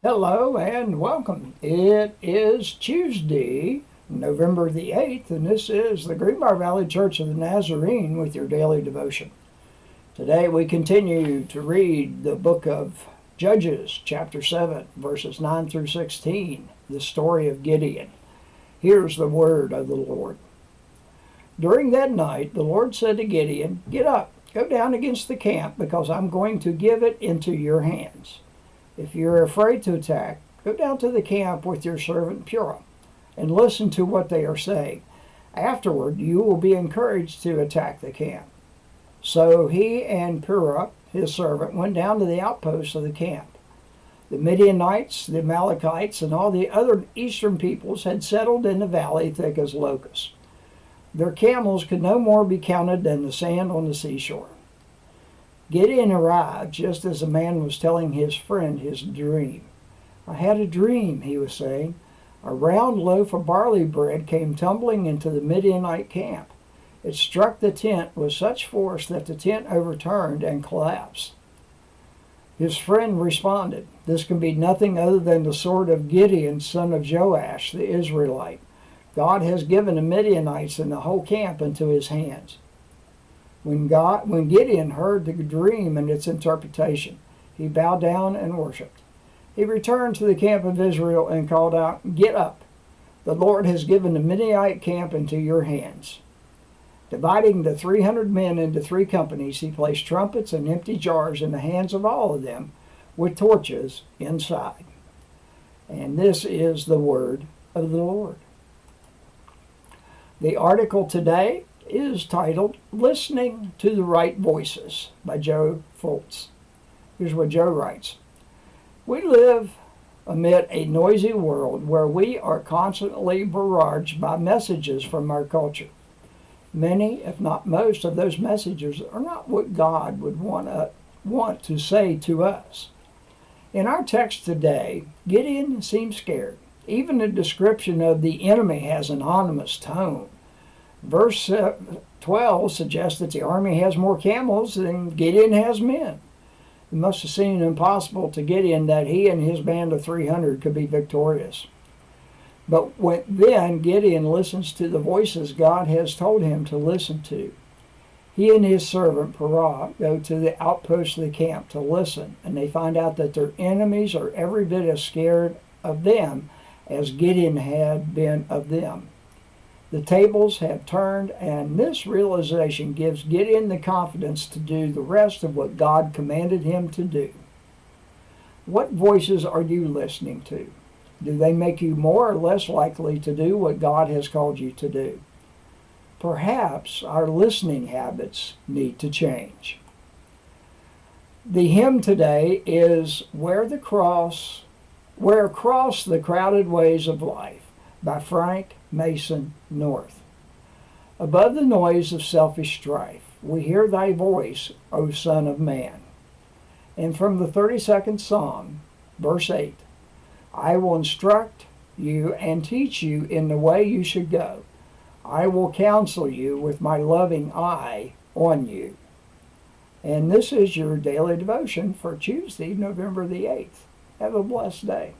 Hello and welcome. It is Tuesday, November the 8th, and this is the Greenbrier Valley Church of the Nazarene with your daily devotion. Today we continue to read the book of Judges, chapter 7, verses 9 through 16, the story of Gideon. Here's the word of the Lord. During that night, the Lord said to Gideon, "Get up, go down against the camp, because I'm going to give it into your hands. If you're afraid to attack, go down to the camp with your servant Purah and listen to what they are saying. Afterward, you will be encouraged to attack the camp." So he and Purah, his servant, went down to the outposts of the camp. The Midianites, the Amalekites, and all the other eastern peoples had settled in the valley thick as locusts. Their camels could no more be counted than the sand on the seashore. Gideon arrived just as the man was telling his friend his dream. "I had a dream," he was saying. "A round loaf of barley bread came tumbling into the Midianite camp. It struck the tent with such force that the tent overturned and collapsed." His friend responded, "This can be nothing other than the sword of Gideon, son of Joash, the Israelite. God has given the Midianites and the whole camp into his hands." When Gideon heard the dream and its interpretation, he bowed down and worshipped. He returned to the camp of Israel and called out, "Get up! The Lord has given the Midianite camp into your hands." Dividing the 300 men into 3 companies, he placed trumpets and empty jars in the hands of all of them, with torches inside. And this is the word of the Lord. The article today is titled "Listening to the Right Voices" by Joe Fultz. Here's what Joe writes. "We live amid a noisy world where we are constantly barraged by messages from our culture. Many, if not most, of those messages are not what God would want to say to us. In our text today, Gideon seems scared. Even the description of the enemy has an ominous tone. Verse 12 suggests that the army has more camels than Gideon has men. It must have seemed impossible to Gideon that he and his band of 300 could be victorious. But then Gideon listens to the voices God has told him to listen to. He and his servant Purah go to the outpost of the camp to listen, and they find out that their enemies are every bit as scared of them as Gideon had been of them. The tables have turned, and this realization gives Gideon the confidence to do the rest of what God commanded him to do. What voices are you listening to? Do they make you more or less likely to do what God has called you to do? Perhaps our listening habits need to change. The hymn today is Where Across the Crowded Ways of Life by Frank Mason North. Above the noise of selfish strife, we hear thy voice, O Son of Man. And from the 32nd Psalm, verse 8, I will instruct you and teach you in the way you should go. I will counsel you with my loving eye on you. And this is your daily devotion for Tuesday, November the 8th. Have a blessed day.